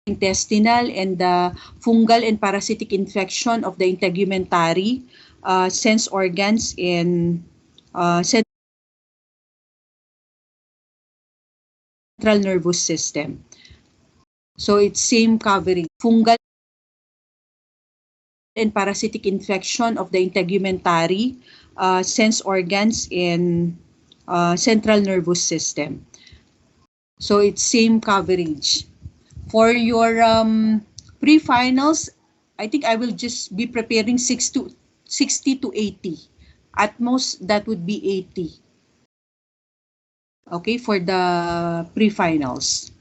intestinal and the fungal and parasitic infection of the integumentary sense organs in central nervous system. So it's same covering fungal and parasitic infection of the integumentary sense organs in central nervous system. So it's same coverage. For your pre-finals, I think I will just be preparing 60 to 80. At most, that would be 80. Okay, for the pre-finals.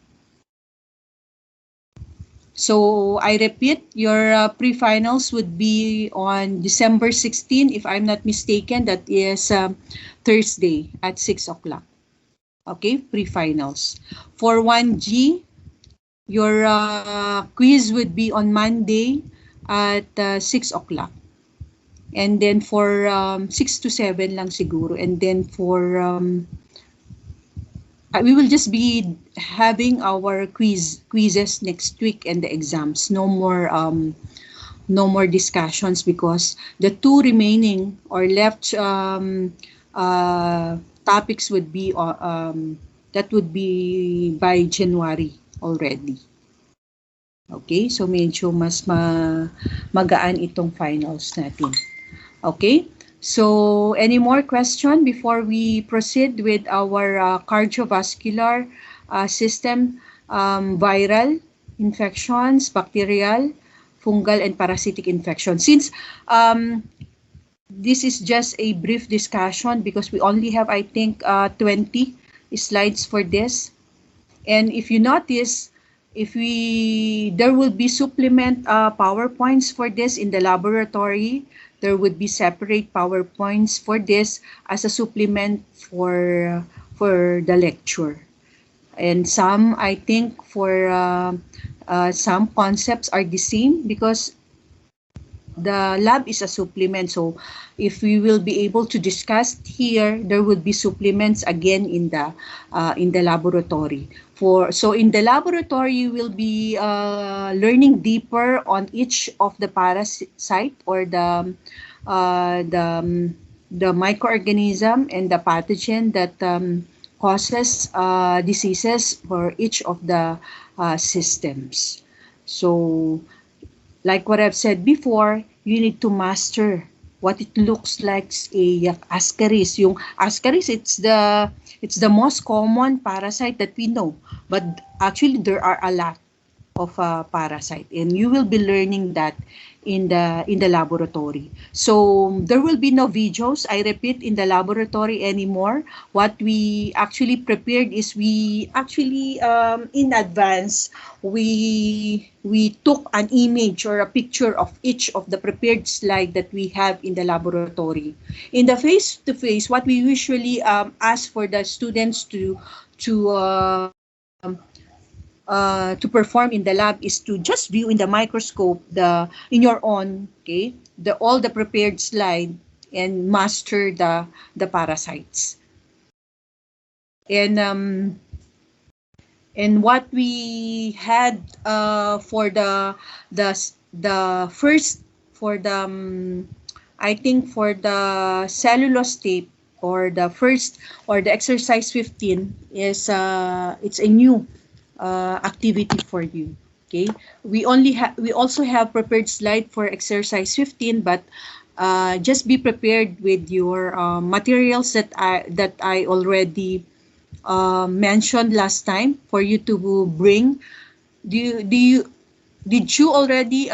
So I repeat, your pre-finals would be on December 16, if I'm not mistaken. That is Thursday at 6 o'clock. Okay, pre-finals. For 1G, your quiz would be on Monday at 6 o'clock. And then for 6 to 7 lang siguro. And then for we will just be having our quizzes next week and the exams. No more discussions, because the two remaining or left topics would be that would be by January already. Okay, so medyo mas magaan itong finals natin. Okay, so any more question before we proceed with our cardiovascular system, viral infections, bacterial, fungal, and parasitic infections? Since this is just a brief discussion, because we only have, I think, 20 slides for this. And if you notice, there will be supplement PowerPoints for this in the laboratory. There would be separate PowerPoints for this as a supplement for the lecture. And some, I think, for some concepts are the same, because the lab is a supplement. So if we will be able to discuss here, there would be supplements again in the laboratory. So in the laboratory, you will be learning deeper on each of the parasite or the microorganism and the pathogen that causes diseases for each of the systems. So like what I've said before, you need to master what it looks like a ascaris. Yung ascaris, it's the most common parasite that we know. But actually, there are a lot of parasite, and you will be learning that in the laboratory. So there will be no videos, I repeat, in the laboratory anymore. What we actually prepared is we actually in advance we took an image or a picture of each of the prepared slide that we have in the laboratory. In the face-to-face, what we usually ask for the students to perform in the lab is to just view in the microscope in your own, okay, all the prepared slide and master the parasites. And what we had for the first, for the I think for the cellulose tape, or the first, or the exercise 15 is it's a new activity for you. Okay, we also have prepared slide for exercise 15, but just be prepared with your materials that I already mentioned last time for you to bring. Did you already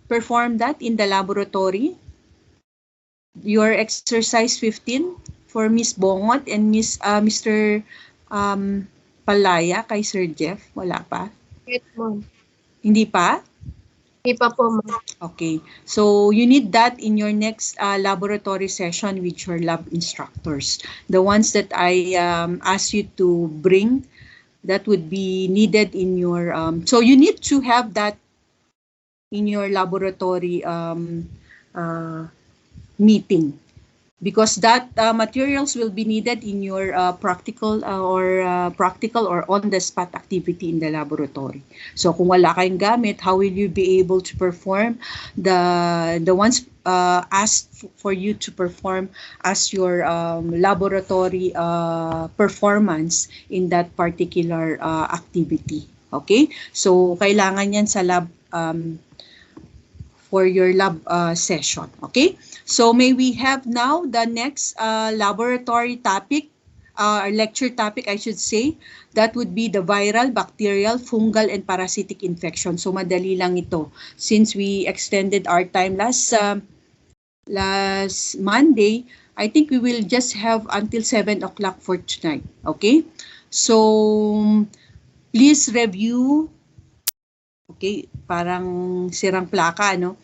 perform that in the laboratory? Your exercise 15 for Miss Bongot and Mr. Palaya kay Sir Jeff? Wala pa? Yes, ma'am. Hindi pa? Hindi pa po, ma'am. Okay. So you need that in your next laboratory session with your lab instructors. The ones that I asked you to bring, that would be needed in your... so you need to have that in your laboratory meeting. because that materials will be needed in your practical or on-the-spot activity in the laboratory. So kung wala kayong gamit, how will you be able to perform the ones asked for you to perform as your laboratory performance in that particular activity? Okay? So kailangan yan sa lab for your lab session. Okay? So may we have now the next laboratory topic, lecture topic I should say. That would be the viral, bacterial, fungal, and parasitic infection. So madali lang ito. Since we extended our time last Monday, I think we will just have until 7 o'clock for tonight. Okay? So please review. Okay, parang sirang plaka, no?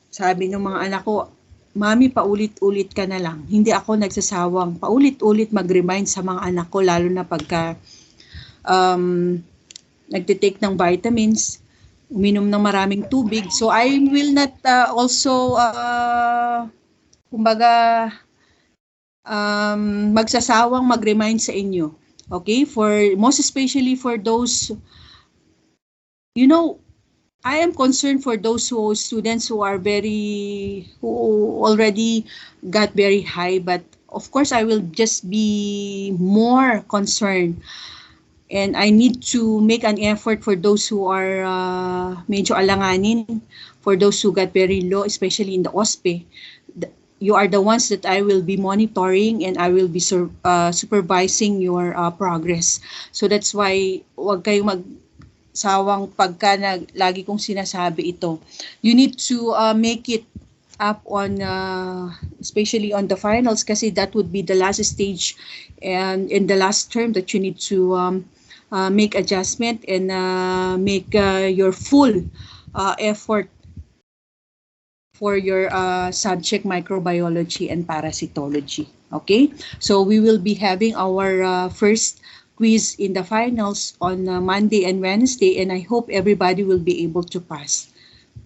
Sabi ng mga anak ko, Mami, paulit-ulit ka na lang. Hindi ako nagsasawang paulit-ulit mag-remind sa mga anak ko, lalo na pagka nagtitake ng vitamins, uminom ng maraming tubig. So I will not also, kumbaga, magsasawang mag-remind sa inyo. Okay? Most especially for those, you know, I am concerned for those students who already got very high, but of course I will just be more concerned, and I need to make an effort for those who are medyo alanganin, for those who got very low, especially in the OSPE. You are the ones that I will be monitoring, and I will be supervising your progress. So that's why wag kayong sawang pagka lagi kong sinasabi ito. You need to make it up on, especially on the finals, kasi that would be the last stage and in the last term that you need to make adjustment and make your full effort for your subject microbiology and parasitology. Okay? So we will be having our first quiz in the finals on Monday and Wednesday, and I hope everybody will be able to pass.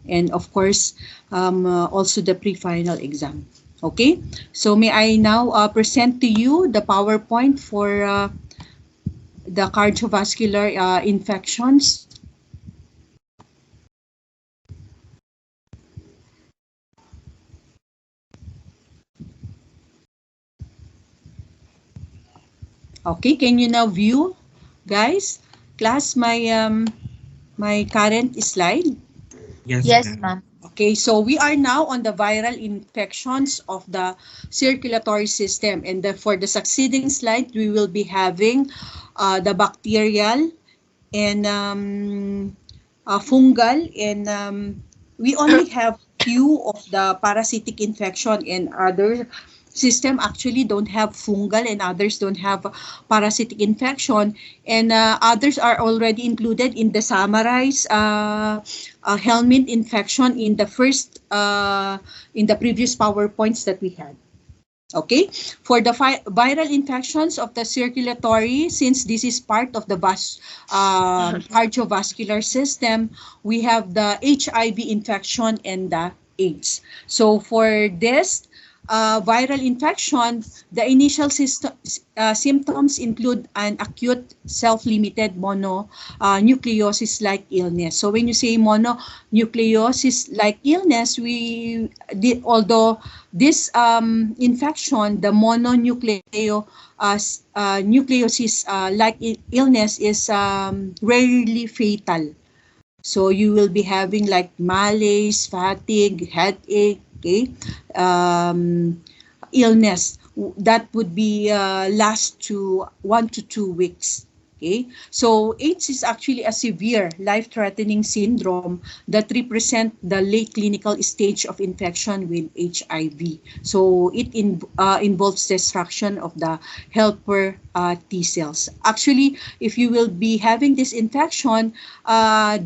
And of course, also the pre-final exam. Okay? So may I now present to you the PowerPoint for the cardiovascular infections. Okay, can you now view, guys? Class, my current slide? Yes, ma'am. Okay, so we are now on the viral infections of the circulatory system, and for the succeeding slide, we will be having the bacterial and fungal, and we only have few of the parasitic infection, and other system actually don't have fungal, and others don't have parasitic infection, and others are already included in the summarized helminth infection in the first in the previous PowerPoints that we had. Okay, for the viral infections of the circulatory, since this is part of the cardiovascular system, we have the HIV infection and the AIDS. So for this viral infection, the initial symptoms include an acute self-limited mononucleosis-like illness. So when you say mononucleosis-like illness, although this infection, the mononucleosis-like illness is rarely fatal. So you will be having like malaise, fatigue, headache, okay, illness that would be last to 1 to 2 weeks. Okay, so AIDS is actually a severe life-threatening syndrome that represents the late clinical stage of infection with HIV. So it involves destruction of the helper T cells. Actually, if you will be having this infection,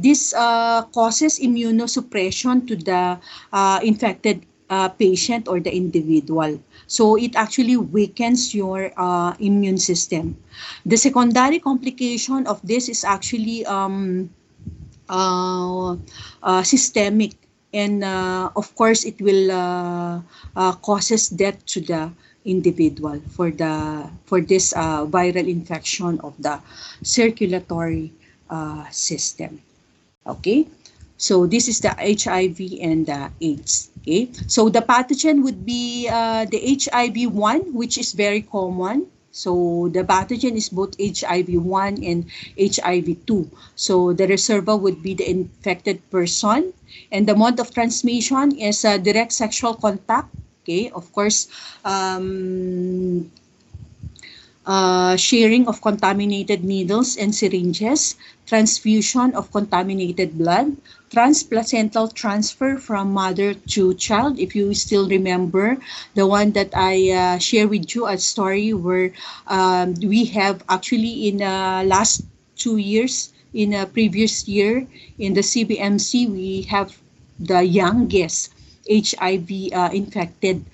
this causes immunosuppression to the infected patient or the individual. So it actually weakens your immune system. The secondary complication of this is actually systemic. and of course it will causes death to the individual for this viral infection of the circulatory system. Okay, so this is the HIV and the AIDS. Okay, so the pathogen would be the HIV-1, which is very common. So the pathogen is both HIV-1 and HIV-2. So the reservoir would be the infected person, and the mode of transmission is direct sexual contact. Okay, of course, sharing of contaminated needles and syringes, transfusion of contaminated blood, transplacental transfer from mother to child. If you still remember the one that I share with you, a story where we have actually in last 2 years, in a previous year in the CBMC, we have the youngest HIV infected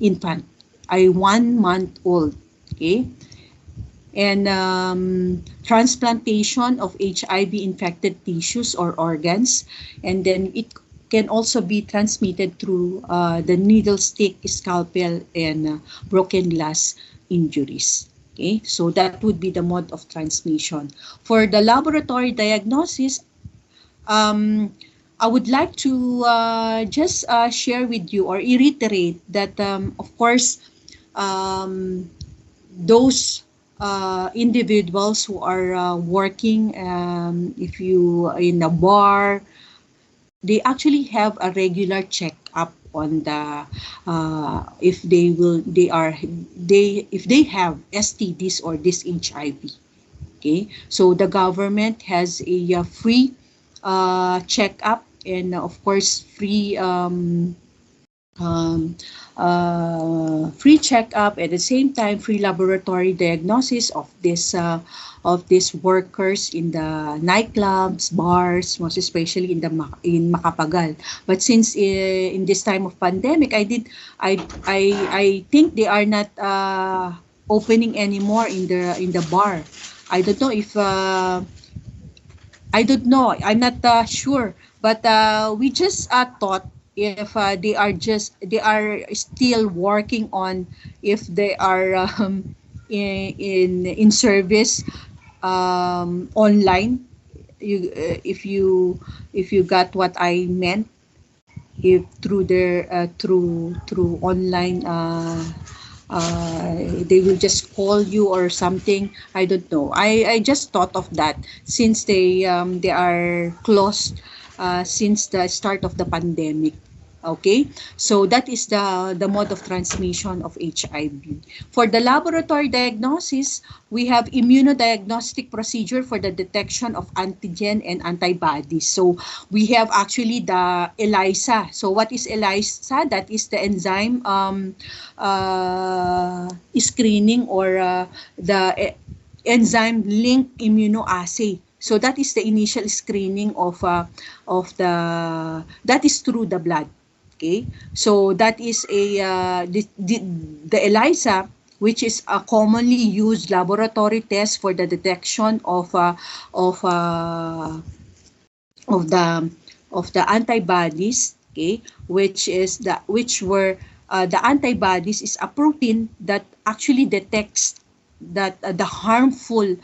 infant, a 1 month old. Okay, and transplantation of HIV infected tissues or organs, and then it can also be transmitted through the needle stick, scalpel, and broken glass injuries. Okay, so that would be the mode of transmission. For the laboratory diagnosis, I would like to just share with you or reiterate that, of course, those individuals who are working, if you in a bar, they actually have a regular checkup on the if they have STDs or this HIV. Okay, so the government has a free checkup, and of course free checkup, at the same time free laboratory diagnosis of these workers in the nightclubs, bars, most especially in Macapagal. But since in this time of pandemic, I think they are not opening anymore in the bar. I don't know if I don't know. I'm not sure, but we just thought if they are still working on, if they are in service online. If you got what I meant, if through their through online they will just call you or something. I don't know. I just thought of that since they are closed since the start of the pandemic. Okay, so that is the mode of transmission of HIV. For the laboratory diagnosis, we have immunodiagnostic procedure for the detection of antigen and antibodies. So we have actually the ELISA. So what is ELISA? That is the enzyme screening, or the enzyme linked immunoassay. So that is the initial screening of that is through the blood. Okay, so that is the ELISA, which is a commonly used laboratory test for the detection of the antibodies. Okay, the antibodies is a protein that actually detects that the harmful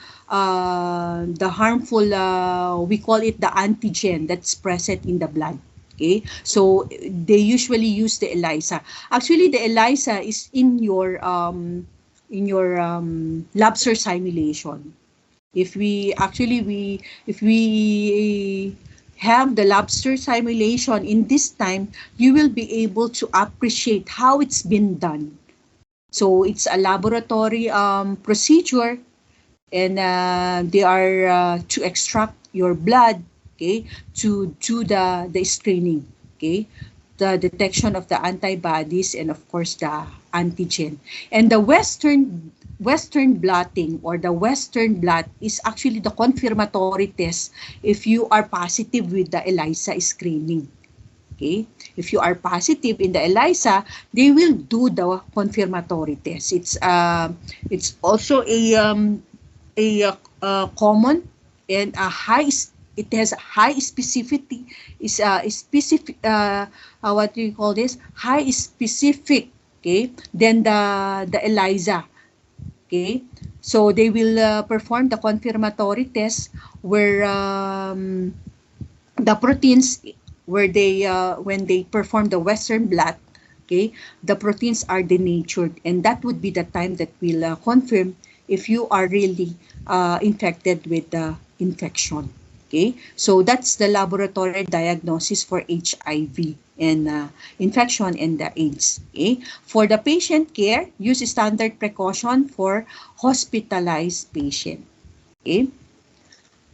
we call it the antigen that's present in the blood. Okay, so they usually use the ELISA. Actually, the ELISA is in your Labster simulation. If we have the Labster simulation in this time, you will be able to appreciate how it's been done. So it's a laboratory procedure, and they are to extract your blood, okay, to do the screening, okay, the detection of the antibodies, and of course the antigen. And the Western blotting, or the Western blot, is actually the confirmatory test if you are positive with the ELISA screening. Okay, if you are positive in the ELISA, they will do the confirmatory test. It's also a common and a high it has high specificity, is specific, what do you call this? High specific, okay, than the ELISA. Okay, so they will perform the confirmatory test where the proteins, where they when they perform the Western blot, okay, the proteins are denatured, and that would be the time that will confirm if you are really infected with the infection. Okay, so that's the laboratory diagnosis for HIV and infection and the AIDS. Okay, for the patient care, use standard precaution for hospitalized patient. Okay,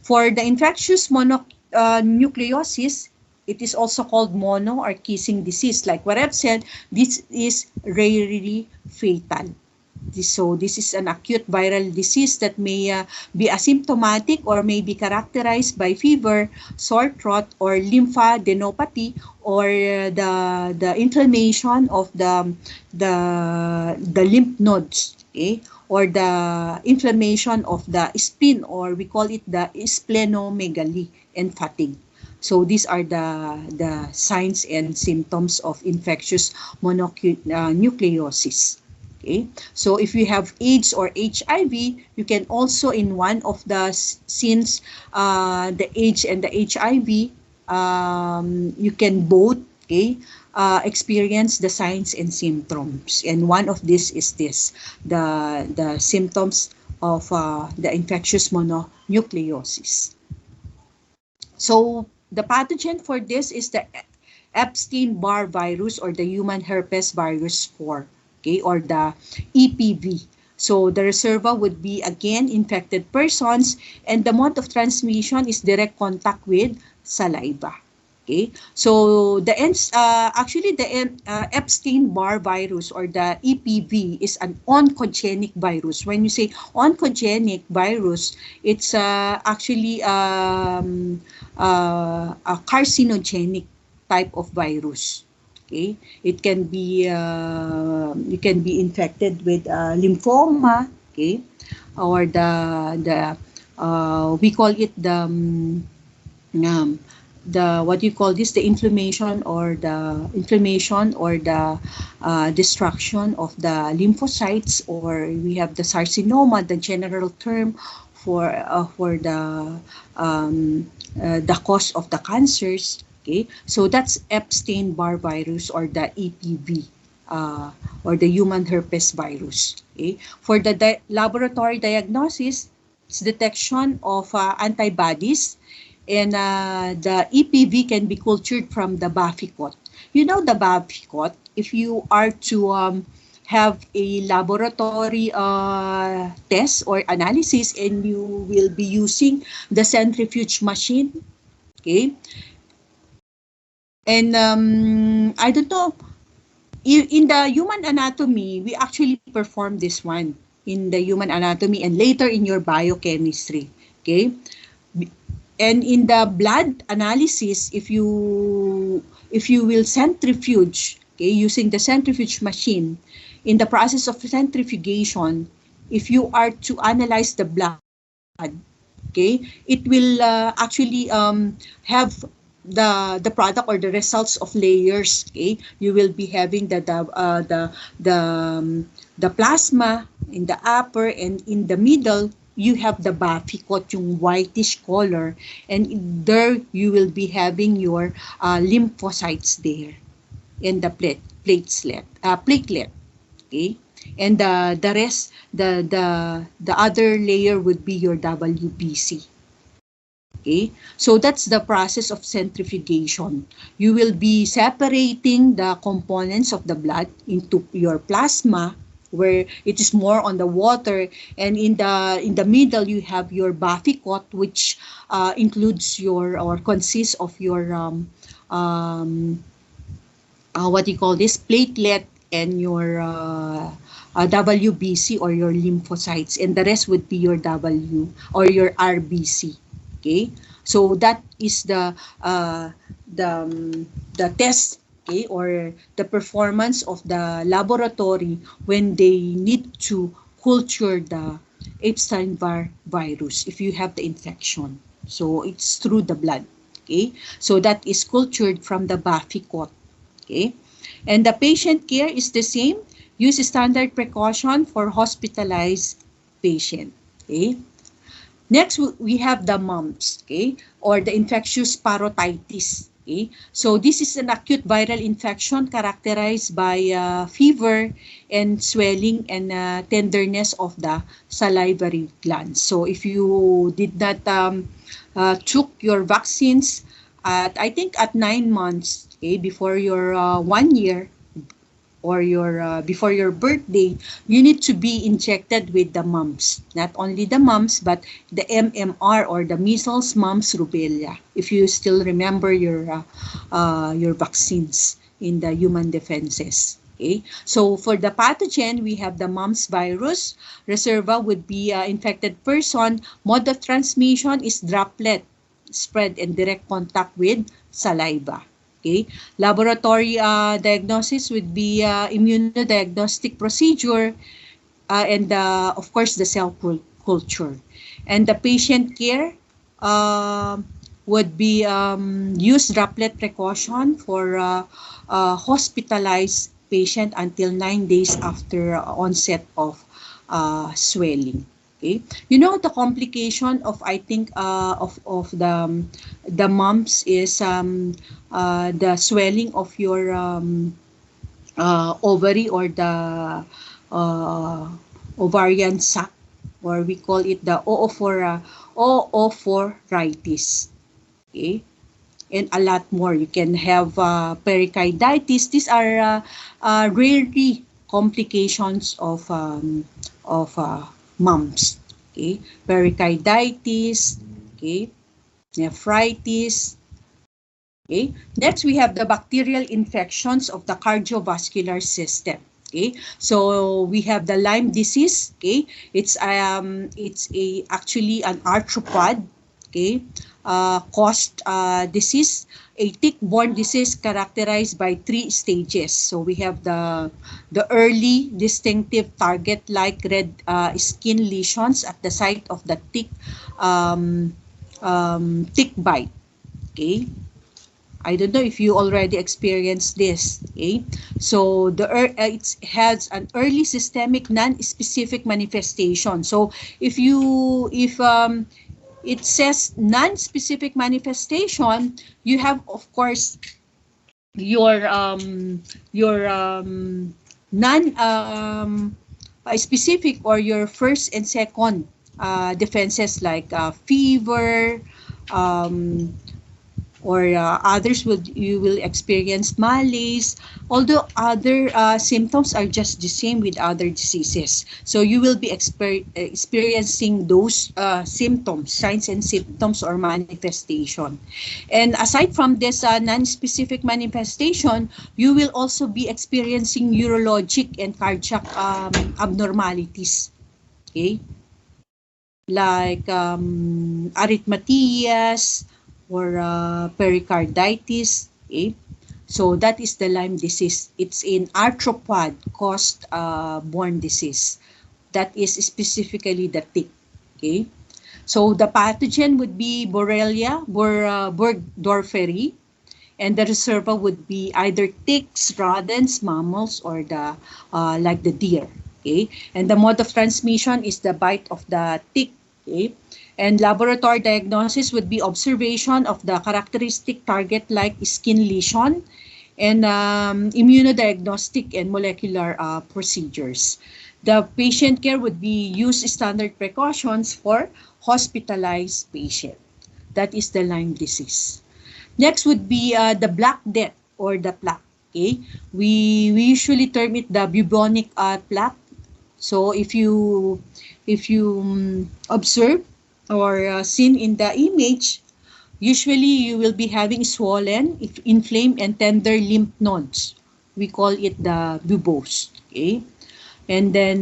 for the infectious mononucleosis, it is also called mono or kissing disease. Like what I've said, this is rarely fatal. So this is an acute viral disease that may be asymptomatic or may be characterized by fever, sore throat, or lymphadenopathy, or the inflammation of the lymph nodes, okay? Or the inflammation of the spleen, or we call it the splenomegaly, and fatigue. So these are the signs and symptoms of infectious mononucleosis. Okay, so if you have AIDS or HIV, you can also, in one of the since the AIDS and the HIV, you can both, okay, experience the signs and symptoms. And one of this is this, the symptoms of the infectious mononucleosis. So the pathogen for this is the Epstein-Barr virus, or the human herpes virus 4. Okay, or the EPV. So the reservoir would be again infected persons, and the mode of transmission is direct contact with saliva. Okay, so the Epstein-Barr virus, or the EPV, is an oncogenic virus. When you say oncogenic virus, it's actually a carcinogenic type of virus. Okay, it can be you can be infected with lymphoma, okay, or the we call it the what do you call this, the inflammation or the destruction of the lymphocytes, or we have the carcinoma, the general term for the cause of the cancers. Okay, so that's Epstein-Barr virus, or the EPV, or the human herpes virus. Okay, for the laboratory diagnosis, it's detection of antibodies, and the EPV can be cultured from the Baficot. You know the Baficot, if you are to have a laboratory test or analysis, and you will be using the centrifuge machine, okay? And I don't know, in the human anatomy, we actually perform this one in the human anatomy and later in your biochemistry, okay? And in the blood analysis, if you will centrifuge, okay, using the centrifuge machine, in the process of centrifugation, if you are to analyze the blood, okay, it will actually have the product or the results of layers. Okay, you will be having the plasma in the upper, and in the middle you have the Baficot, yung whitish color, and there you will be having your lymphocytes there, and the platelet. Okay, and the rest, the other layer would be your WBC. Okay, so that's the process of centrifugation. You will be separating the components of the blood into your plasma, where it is more on the water, and in the middle you have your Baficot, which includes your, or consists of your what do you call this, platelet, and your WBC, or your lymphocytes, and the rest would be your W or your RBC. Okay, so that is the test, okay, or the performance of the laboratory when they need to culture the Epstein-Barr virus if you have the infection. So it's through the blood. Okay, so that is cultured from the Bafikot. Okay, and the patient care is the same. Use standard precaution for hospitalized patient. Okay. Next, we have the mumps, okay, or the infectious parotitis. Okay, so this is an acute viral infection characterized by fever and swelling and tenderness of the salivary glands. So if you did not took your vaccines at, I think, at 9 months, okay, before your 1 year, or your before your birthday, you need to be injected with the mumps. Not only the mumps, but the MMR, or the measles, mumps, rubella. If you still remember your vaccines in the human defenses. Okay, so for the pathogen, we have the mumps virus. Reserva would be infected person. Mode of transmission is droplet spread in direct contact with saliva. Okay, laboratory diagnosis would be immunodiagnostic procedure, and of course the cell culture. And the patient care would be use droplet precaution for hospitalized patient until 9 days after onset of swelling. Okay, you know the complication of, I think, of the mumps is the swelling of your ovary, or the uh, ovarian sac, or we call it the oophoritis. Okay, and a lot more. You can have pericarditis. These are rarely complications of mumps. Okay, pericarditis. Okay, nephritis. Okay, next we have the bacterial infections of the cardiovascular system. Okay, so we have the Lyme disease. Okay, it's actually an arthropod. Okay, caused disease, a tick-borne disease characterized by 3 stages. So we have the early distinctive target-like red skin lesions at the site of the tick bite. Okay, I don't know if you already experienced this. Okay, so it has an early systemic non-specific manifestation. So if it says non-specific manifestation, you have, of course, your non specific, or your first and second defenses, like fever, um, or others you will experience malaise, although other symptoms are just the same with other diseases. So you will be experiencing those symptoms, signs and symptoms, or manifestation. And aside from this non-specific manifestation, you will also be experiencing neurologic and cardiac abnormalities. Okay, like arrhythmias, or pericarditis. Okay? So that is the Lyme disease. It's an arthropod caused borne disease. That is specifically the tick. Okay? So the pathogen would be Borrelia burgdorferi, and the reserva would be either ticks, rodents, mammals, or the like the deer. Okay? And the mode of transmission is the bite of the tick. Okay? And laboratory diagnosis would be observation of the characteristic target-like skin lesion, and immunodiagnostic and molecular procedures. The patient care would be use standard precautions for hospitalized patient. That is the Lyme disease. Next would be the Black Death, or the plaque. Okay, we usually term it the bubonic plaque. So if you observe or seen in the image, usually you will be having swollen, inflamed, and tender lymph nodes. We call it the buboes. Okay, and then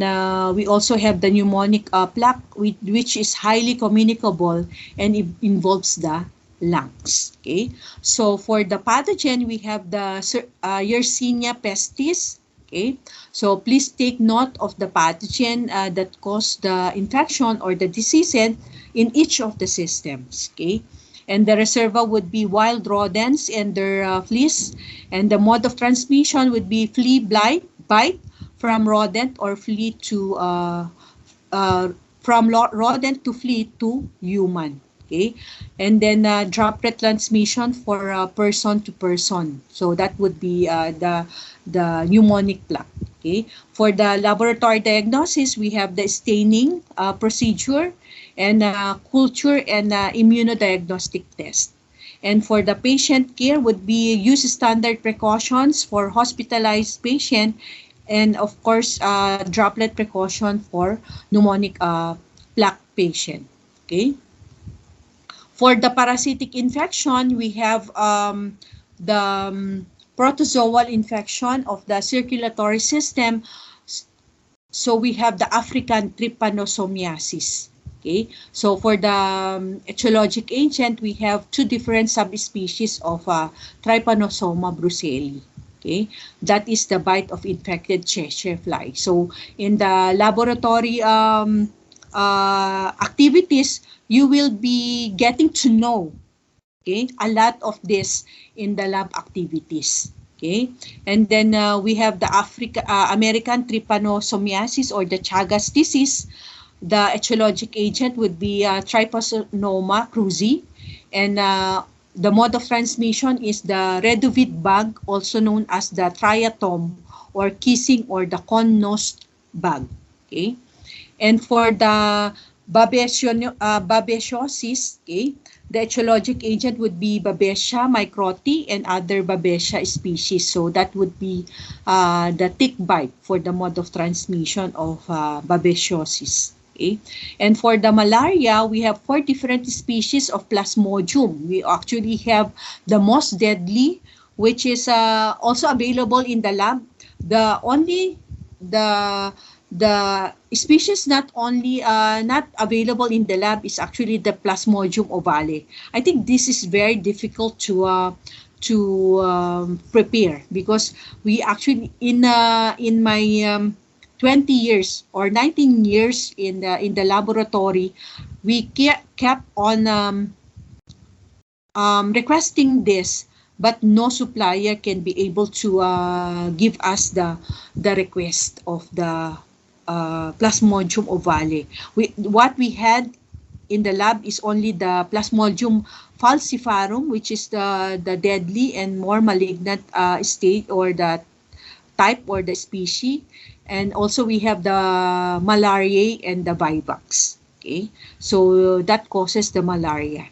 we also have the pneumonic plaque, which is highly communicable, and it involves the lungs. Okay, so for the pathogen, we have the Yersinia pestis. Okay, so please take note of the pathogen that caused the infection or the disease in each of the systems. Okay, and the reservoir would be wild rodents and their fleas, and the mode of transmission would be flea bite from rodent or flea to uh, from rodent to flea to human. Okay, and then droplet transmission for person to person. So that would be the pneumonic plaque. Okay, for the laboratory diagnosis, we have the staining procedure and culture and immunodiagnostic test. And for the patient care would be use standard precautions for hospitalized patient and of course droplet precaution for pneumonic plaque patient. Okay. For the parasitic infection, we have the protozoal infection of the circulatory system. So we have the African trypanosomiasis. Okay, so for the etiologic agent, we have two different subspecies of Trypanosoma bruceli. Okay, that is the bite of infected Cheshire fly. So in the laboratory activities, you will be getting to know, okay, a lot of this in the lab activities. Okay, and then we have the American trypanosomiasis or the Chagas disease. The etiologic agent would be Trypanosoma cruzi, and the mode of transmission is the redovite bug, also known as the triatom or kissing or the cone-nosed bug. Okay, and for the babesiosis, okay, the etiologic agent would be Babesia microti and other Babesia species. So that would be the tick bite for the mode of transmission of babesiosis. Okay. And for the malaria, we have 4 different species of Plasmodium. We actually have the most deadly, which is also available in the lab. The species not available in the lab is actually the Plasmodium ovale. I think this is very difficult to prepare because we actually in my 20 years or 19 years in the laboratory, we kept on requesting this, but no supplier can be able to give us the request of the Plasmodium ovale. What we had in the lab is only the Plasmodium falciparum, which is the deadly and more malignant state or the type or the species. And also we have the malariae and the vivax. Okay, so that causes the malaria.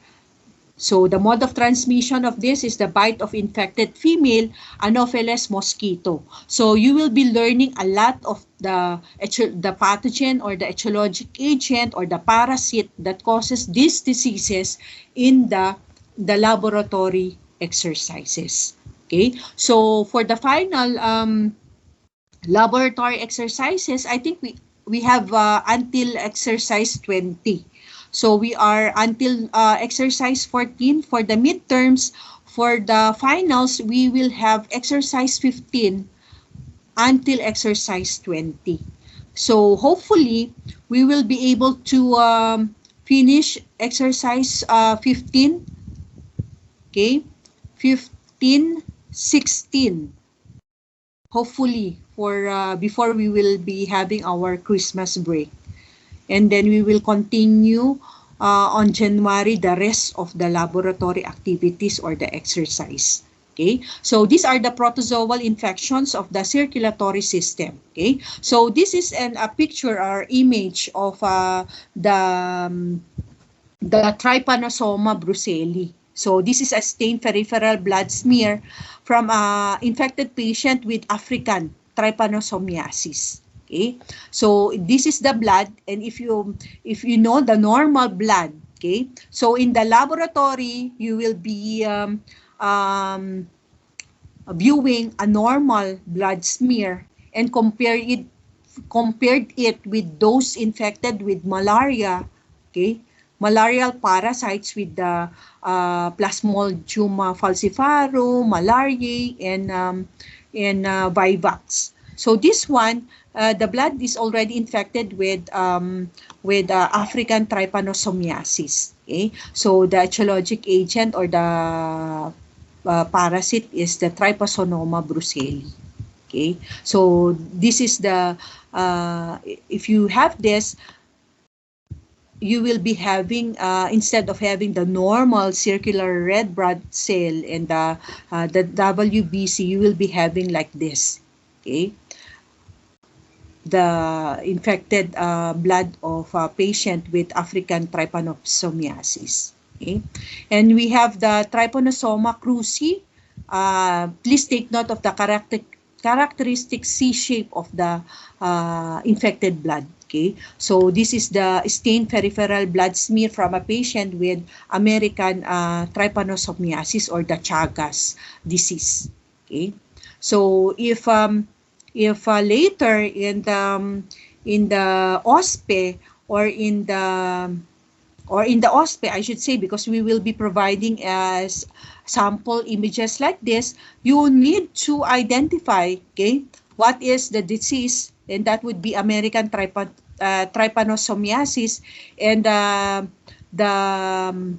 So the mode of transmission of this is the bite of infected female Anopheles mosquito. So you will be learning a lot of the pathogen or the etiologic agent or the parasite that causes these diseases in the laboratory exercises. Okay, so for the final laboratory exercises, I think we have until exercise 20. So we are until exercise 14 for the midterms. For the finals, we will have exercise 15 until exercise 20. So hopefully, we will be able to finish exercise 15, okay, 15, 16, hopefully for before we will be having our Christmas break. And then we will continue on January the rest of the laboratory activities or the exercise. Okay, so these are the protozoal infections of the circulatory system. Okay, so this is a picture or image of the Trypanosoma bruceli. So this is a stained peripheral blood smear from an infected patient with African trypanosomiasis. Okay, so this is the blood, and if you know the normal blood, okay, so in the laboratory you will be viewing a normal blood smear and compared it with those infected with malaria, okay, malarial parasites with the Plasmodium falciparum, malariae, and vivax. So this one, the blood is already infected with African trypanosomiasis. Okay, so the etiologic agent or the parasite is the Trypanosoma brucei. Okay, so this is the if you have this, you will be having instead of having the normal circular red blood cell and the WBC, you will be having like this. Okay, the infected blood of a patient with African trypanosomiasis. Okay, and we have the Trypanosoma cruzi. Please take note of the characteristic C shape of the infected blood. Okay, so this is the stained peripheral blood smear from a patient with American trypanosomiasis or the Chagas disease. Okay, so if later in the OSPE or in the OSPE, I should say, because we will be providing as sample images like this, you need to identify, okay, what is the disease, and that would be American trypanosomiasis, and the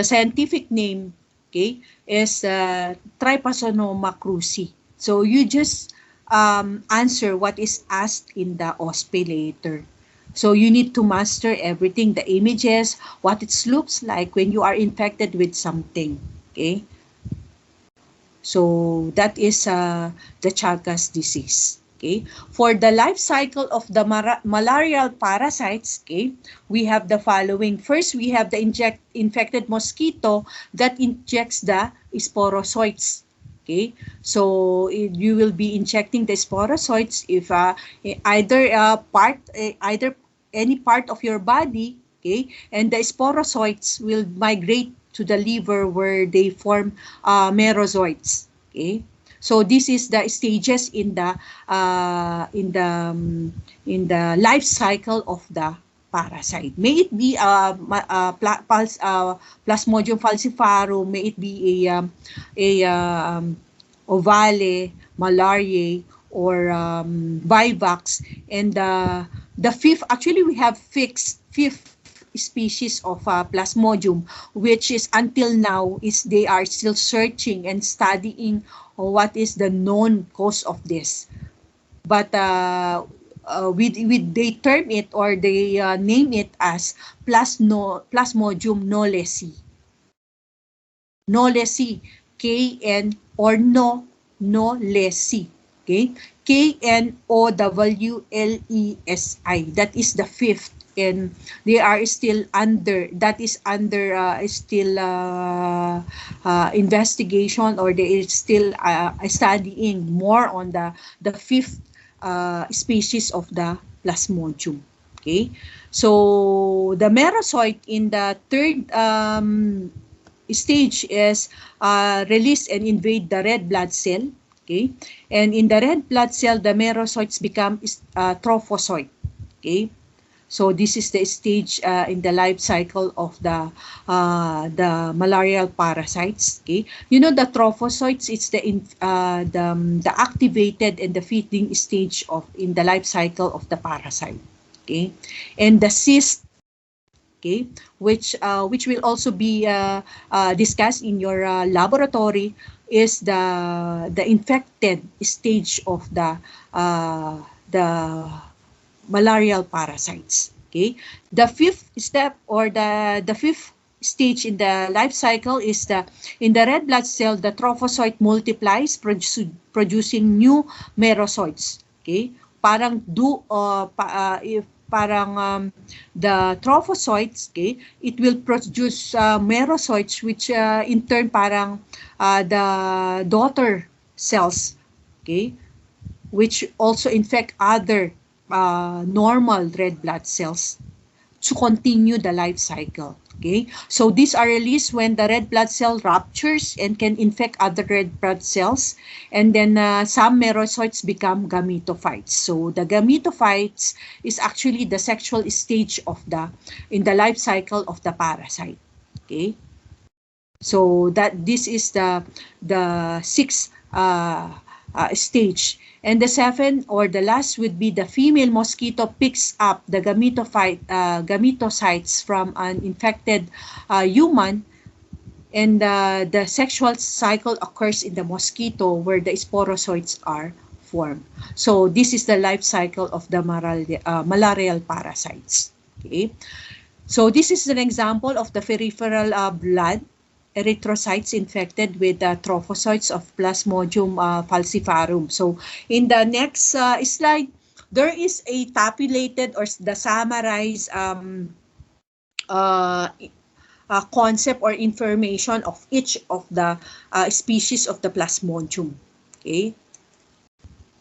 scientific name, okay, is Trypanosoma cruzi. So you just answer what is asked in the OSPE later. So you need to master everything, the images, what it looks like when you are infected with something. Okay. So that is the Chagas disease. Okay. For the life cycle of the malarial parasites, okay, we have the following. First, we have the infected mosquito that injects the sporozoites. Okay, so you will be injecting the sporozoites if either any part of your body, okay, and the sporozoites will migrate to the liver where they form merozoites. Okay, so this is the stages in the life cycle of the parasite. May it be Plasmodium falciparum, may it be ovale, malariae, or vivax, and the fifth, actually we have fifth species of Plasmodium, which is until now is they are still searching and studying what is the known cause of this. But they term it or they name it as Plasmodium knowlesi. Knowlesi, K-N or knowlesi. Okay, Knowlesi. That is the fifth, and they are still under. That is under still investigation, or they are still studying more on the fifth species of the Plasmodium. Okay, so the merozoite in the third stage is release and invade the red blood cell. Okay, and in the red blood cell, the merozoites become trophozoite. Okay, so this is the stage in the life cycle of the malarial parasites. Okay, you know the trophozoites, it's the activated and the feeding stage of in the life cycle of the parasite. Okay, and the cyst, okay, which will also be discussed in your laboratory, is the infected stage of the malarial parasites. Okay, the fifth step or the fifth stage in the life cycle is in the red blood cell, the trophozoite multiplies, producing new merozoites. Okay, parang the trophozoites, okay, it will produce merozoites, which in turn parang the daughter cells, okay, which also infect other normal red blood cells to continue the life cycle. Okay, so these are released when the red blood cell ruptures and can infect other red blood cells, and then some merozoites become gametophytes. So the gametophytes is actually the sexual stage of in the life cycle of the parasite. Okay, so that this is the sixth stage. And the seventh or the last would be the female mosquito picks up the gametocytes from an infected human, and the sexual cycle occurs in the mosquito where the sporozoites are formed. So this is the life cycle of the malarial parasites. Okay. So this is an example of the peripheral blood erythrocytes infected with trophozoites of Plasmodium falciparum. So in the next slide, there is a tabulated or the summarized concept or information of each of the species of the Plasmodium. Okay.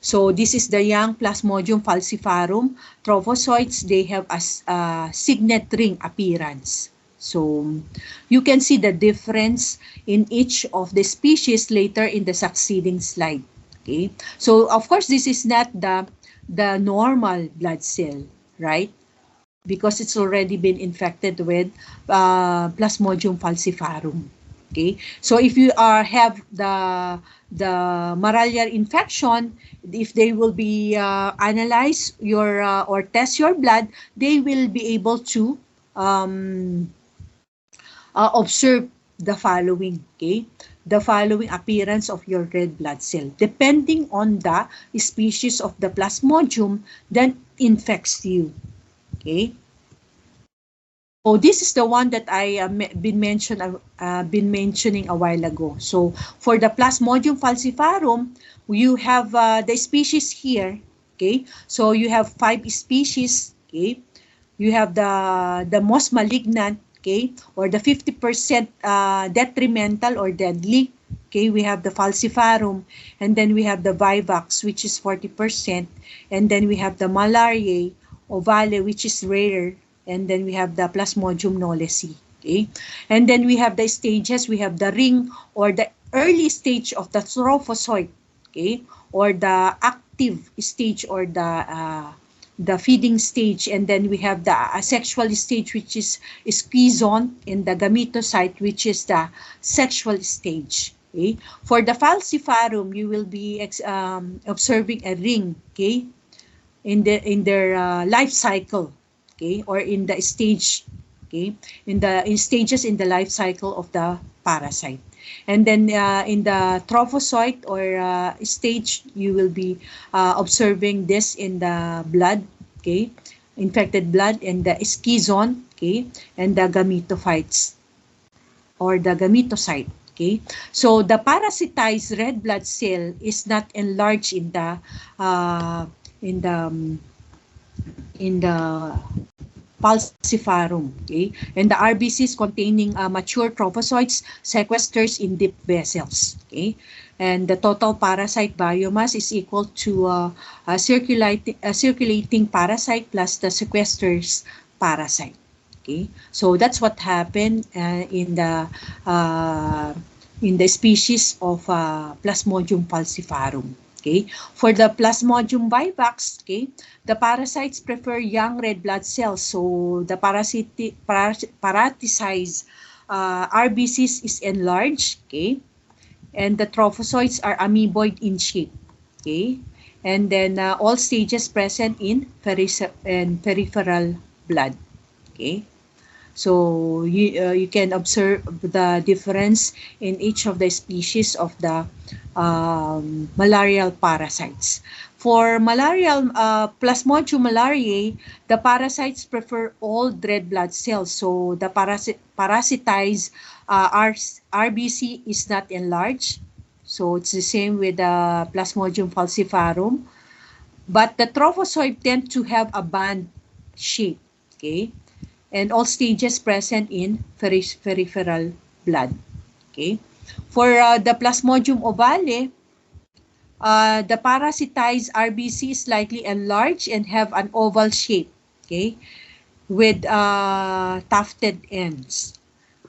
So this is the young Plasmodium falciparum. Trophozoites, they have a signet ring appearance. So you can see the difference in each of the species later in the succeeding slide. Okay. So of course, this is not the normal blood cell, right? Because it's already been infected with Plasmodium falciparum. Okay, so if you have the malarial infection, if they will be analyze your or test your blood, they will be able to observe the following. Okay, the following appearance of your red blood cell, depending on the species of the Plasmodium that infects you. Okay. Oh, this is the one that I been mentioning a while ago. So for the Plasmodium falciparum, you have the species here. Okay, so you have 5 species. Okay, you have the most malignant. Okay, or the 50% detrimental or deadly. Okay, we have the falciparum, and then we have the vivax, which is 40%, and then we have the malariae ovale, which is rare. And then we have the Plasmodium knowlesi. Okay, and then we have the stages. We have the ring or the early stage of the trophozoite. Okay, or the active stage or the feeding stage, and then we have the asexual stage, which is schizoid, and the gametocyte, which is the sexual stage. Okay, for the falciparum, you will be observing a ring. Okay, in their life cycle. Okay, or in the stage, okay, in stages in the life cycle of the parasite. And then in the trophozoite or stage, you will be observing this in the blood, okay, infected blood, and the schizoid, okay, and the gametophytes or the gametocyte. Okay, so the parasitized red blood cell is not enlarged in the falciparum. Okay, and the RBCs containing mature trophozoites sequesters in deep vessels. Okay, and the total parasite biomass is equal to a circulating parasite plus the sequesters parasite. Okay, so that's what happened in the species of Plasmodium falciparum. Okay, for the Plasmodium vivax, okay, the parasites prefer young red blood cells. So the parasitized RBCs is enlarged. Okay, and the trophozoites are amoeboid in shape. Okay, and then all stages present in peripheral blood. Okay. So you can observe the difference in each of the species of the malarial parasites. For malarial Plasmodium malariae, the parasites prefer old red blood cells. So the parasitized RBC is not enlarged. So it's the same with the Plasmodium falciparum. But the trophozoite tend to have a band shape. Okay. And all stages present in peripheral blood. Okay. For the Plasmodium ovale, the parasitized RBC is slightly enlarged and have an oval shape. Okay, with tufted ends.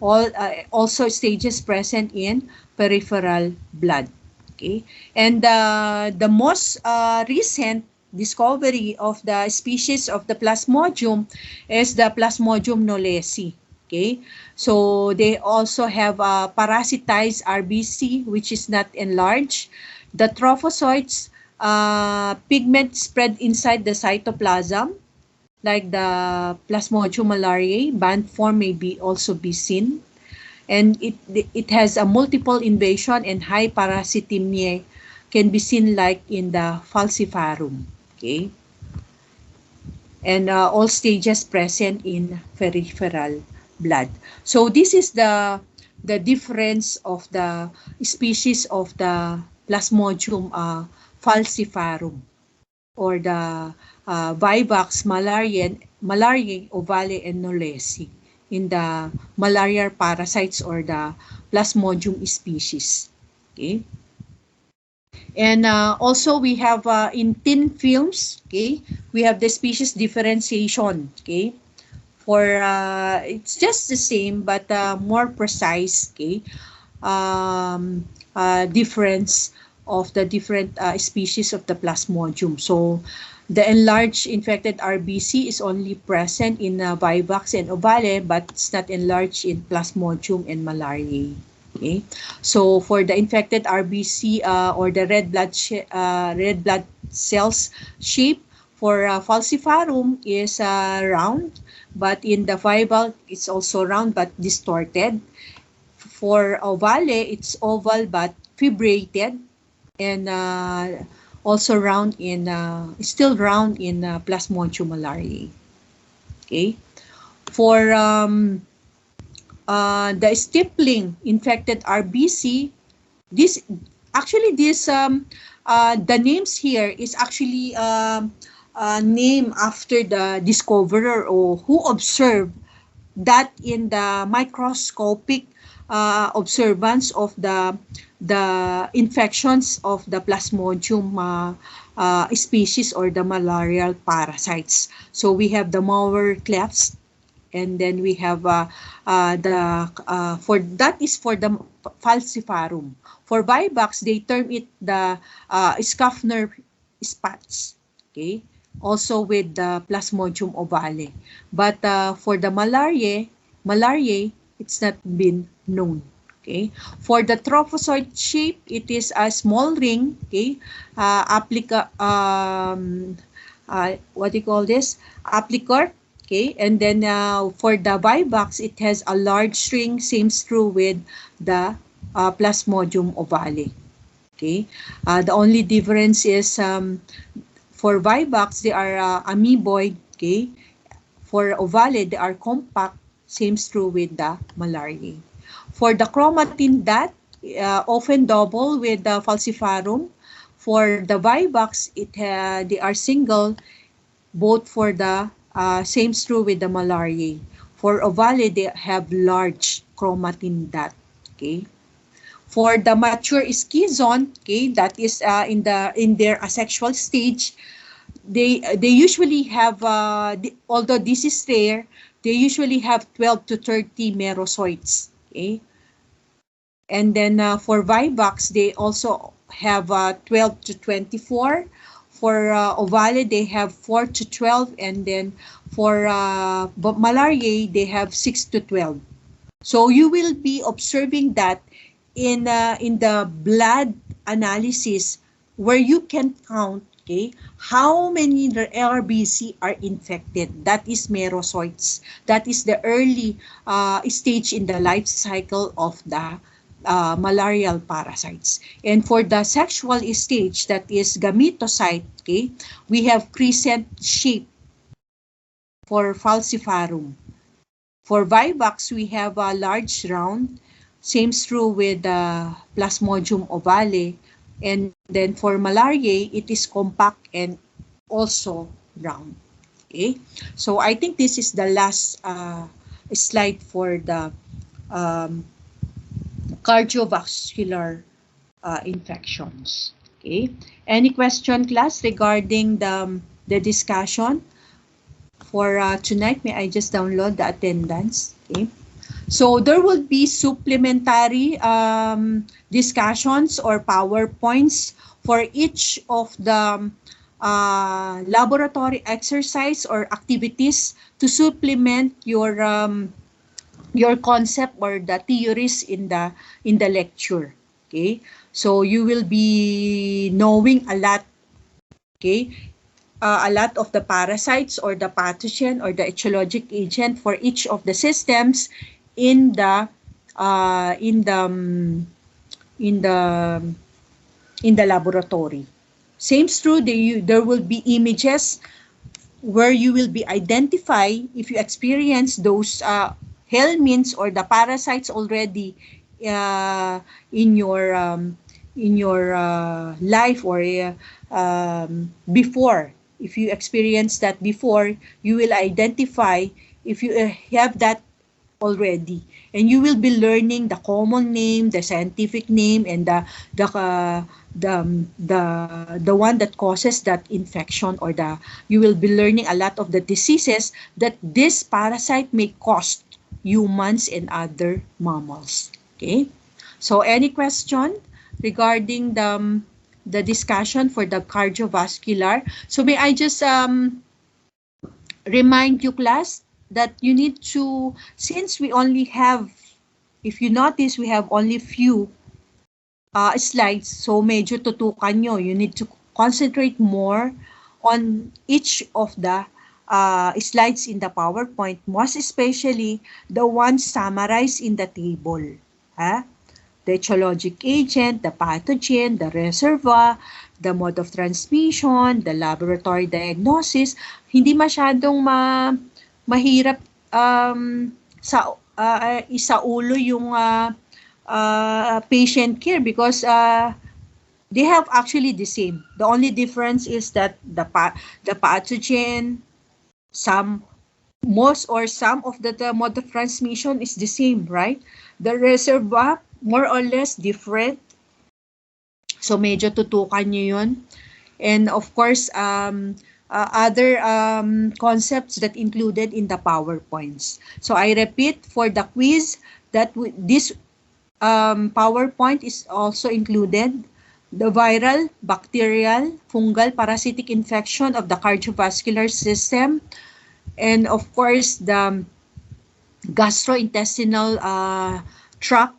Also stages present in peripheral blood. Okay, and the most recent discovery of the species of the Plasmodium is the Plasmodium knowlesi. Okay, so they also have a parasitized RBC which is not enlarged. The trophozoites pigment spread inside the cytoplasm, like the Plasmodium malariae. Band form may also be seen, and it has a multiple invasion and high parasitemia can be seen like in the falciparum. Okay, and all stages present in peripheral blood. So this is the difference of the species of the Plasmodium falciparum, or the Vivax malariae ovale and knowlesi in the malarial parasites or the Plasmodium species. Okay. And also we have in thin films, okay, we have the species differentiation, okay, for it's just the same but more precise, okay, difference of the different species of the Plasmodium. So the enlarged infected RBC is only present in Vivax and ovale, but it's not enlarged in Plasmodium and malariae. Okay, so for the infected RBC or the red blood cells shape for falciparum is round, but in the Vivax it's also round but distorted. For ovale, it's oval but fibrated, and also round in still round in Plasmodium malariae. Okay, for the stippling infected RBC, this the names here is actually named after the discoverer or who observed that in the microscopic observance of the infections of the Plasmodium species or the malarial parasites. So we have the Maurer clefts, and then we have for that is for the falciparum. For Vivax, they term it the Schaffner spots. Okay, also with the Plasmodium ovale. But for the malariae, it's not been known. Okay, for the trophozoite shape, it is a small ring. Okay, what do you call this? Applicar. Okay, and then for the Vivax, it has a large ring. Same true with the Plasmodium ovale. Okay, the only difference is for Vivax, they are amoeboid. Okay, for ovale, they are compact. Same true with the malariae. For the chromatin dot, often double with the falciparum. For the Vivax, they are single, both for the same true with the malariae. For ovale, they have large chromatin dot. Okay. For the mature schizon, okay, that is in their asexual stage, they usually have although this is rare, they usually have 12 to 30 merozoites. Okay. And then for Vivax, they also have 12 to 24. For ovale, they have 4 to 12. And then for malariae, they have 6 to 12. So you will be observing that in the blood analysis where you can count, okay, how many RBC are infected. That is merozoites. That is the early stage in the life cycle of the malarial parasites. And for the sexual stage, that is gametocyte, okay, we have crescent shape for falciparum. For Vivax, we have a large round. Same true with the Plasmodium ovale. And then for malariae, it is compact and also round. Okay, so I think this is the last slide for the cardiovascular infections. Okay, any question, class, regarding the discussion for tonight? May I just download the attendance? Okay. So there will be supplementary discussions or PowerPoints for each of the laboratory exercise or activities to supplement your concept or the theories in the lecture. Okay, So you will be knowing a lot, okay? A lot of the parasites or the pathogen or the etiologic agent for each of the systems in the uh, in the um, in the in the laboratory. Same true, there will be images where you will be identify if you experience those helminths or the parasites already uh, in your um, in your life or before. If you experience that before, you will identify if you have that already, and you will be learning the common name, the scientific name, and the the one that causes that infection, or the you will be learning a lot of the diseases that this parasite may cause humans and other mammals. Okay, so any question regarding the discussion for the cardiovascular? So may I just remind you, class, that you need to, since we only have, if you notice, we have only few slides, so medyo tutukan nyo. You need to concentrate more on each of the slides in the PowerPoint, most especially the ones summarized in the table. Ha? The etiologic agent, the pathogen, the reservoir, the mode of transmission, the laboratory diagnosis. Hindi masyadong mahirap isaulo yung patient care, because they have actually the same. The only difference is that the pathogen, some most or some of the mode of transmission is the same, right? The reservoir, more or less different. So medyo tutukan nyo yun. And of course, other concepts that included in the PowerPoints. So I repeat for the quiz that this PowerPoint is also included the viral, bacterial, fungal, parasitic infection of the cardiovascular system, and of course the gastrointestinal tract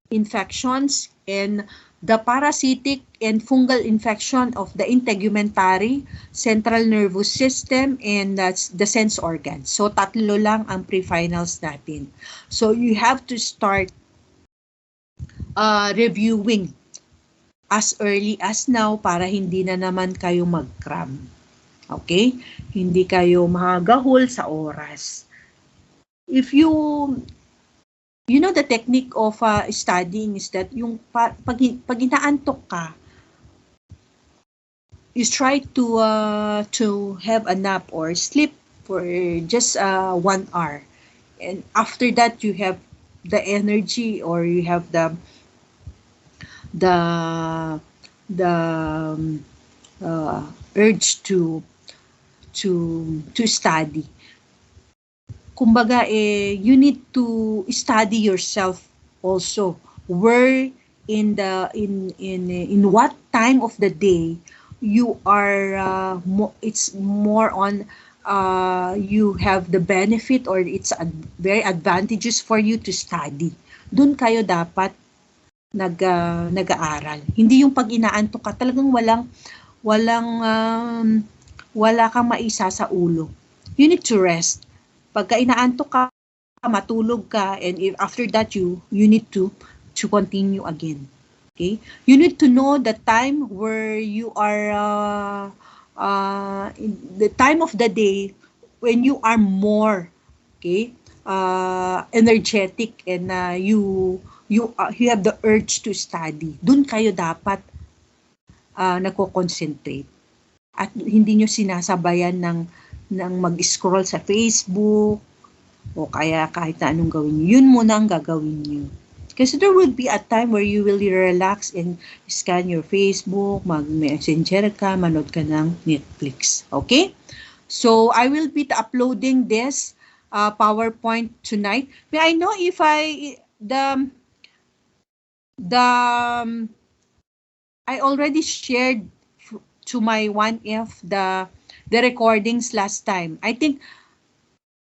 infections, and the parasitic and fungal infection of the integumentary, central nervous system, and that's the sense organs. So tatlo lang ang pre-finals natin. So you have to start reviewing as early as now para hindi na naman kayo mag-cram. Okay? Hindi kayo mahagahol sa oras. If you know, the technique of studying is that yung pag inaantok ka, you try to have a nap or sleep for just 1 hour, and after that you have the energy, or you have the urge to study. Kumbaga, you need to study yourself also. Where in what time of the day you are, it's more on, you have the benefit, or it's very advantageous for you to study. Doon kayo dapat nag-aaral. Hindi yung pag inaantok ka, talagang wala kang maisa sa ulo. You need to rest. Pagka inaantok ka, matulog ka, and if after that you need to continue again. Okay? You need to know the time where you are in the time of the day when you are more, okay, energetic, and you have the urge to study. Doon kayo dapat nagko-concentrate. At hindi nyo sinasabayan ng mag-scroll sa Facebook, o kaya kahit na anong gawin nyo. Yun muna ang gagawin nyo. Kasi there will be a time where you will relax and scan your Facebook, mag-messenger ka, manood ka ng Netflix. Okay? So, I will be uploading this PowerPoint tonight. May I know if I already shared to my 1F the recordings last time. I think